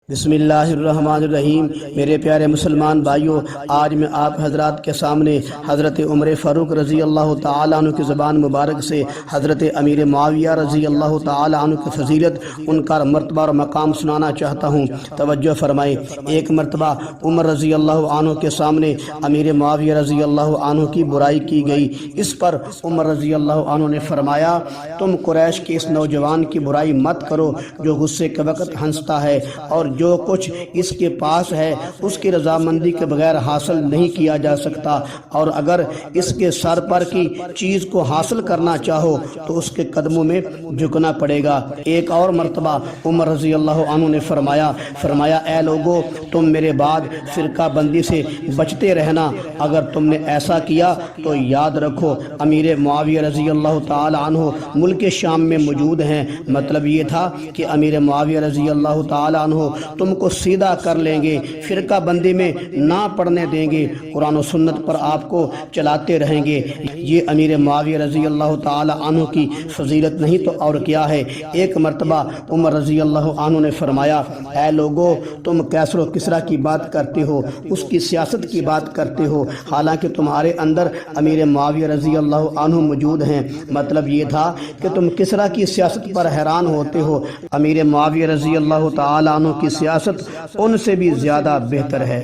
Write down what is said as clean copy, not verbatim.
بسم اللہ الرحمن الرحیم۔ میرے پیارے مسلمان بھائیوں، آج میں آپ حضرات کے سامنے حضرت عمر فاروق رضی اللہ تعالیٰ عنہ کی زبان مبارک سے حضرت امیر معاویہ رضی اللہ تعالیٰ عنہ کی فضیلت، ان کا مرتبہ اور مقام سنانا چاہتا ہوں۔ توجہ فرمائیں۔ ایک مرتبہ عمر رضی اللہ عنہ کے سامنے امیر معاویہ رضی اللہ عنہ کی برائی کی گئی۔ اس پر عمر رضی اللہ عنہ نے فرمایا، تم قریش کے اس نوجوان کی برائی مت کرو جو غصے کے وقت ہنستا ہے اور جو کچھ اس کے پاس ہے اس کی رضامندی کے بغیر حاصل نہیں کیا جا سکتا، اور اگر اس کے سر پر کی چیز کو حاصل کرنا چاہو تو اس کے قدموں میں جھکنا پڑے گا۔ ایک اور مرتبہ عمر رضی اللہ عنہ نے فرمایا اے لوگو، تم میرے بعد فرقہ بندی سے بچتے رہنا، اگر تم نے ایسا کیا تو یاد رکھو امیر معاویہ رضی اللہ تعالی عنہ ملک شام میں موجود ہیں۔ مطلب یہ تھا کہ امیر معاویہ رضی اللہ تعالی عنہ تم کو سیدھا کر لیں گے، فرقہ بندی میں نہ پڑنے دیں گے، قرآن و سنت پر آپ کو چلاتے رہیں گے۔ یہ امیر معاویہ رضی اللہ تعالی عنہ کی فضیلت نہیں تو اور کیا ہے۔ ایک مرتبہ عمر رضی اللہ عنہ نے فرمایا، اے لوگو، تم کیسر و کسریٰ کی بات کرتے ہو، اس کی سیاست کی بات کرتے ہو، حالانکہ تمہارے اندر امیر معاویہ رضی اللہ عنہ موجود ہیں۔ مطلب یہ تھا کہ تم کسریٰ کی سیاست پر حیران ہوتے ہو، امیر معاویہ رضی اللہ تعالی عنہ کی سیاست ان سے بھی زیادہ بہتر ہے۔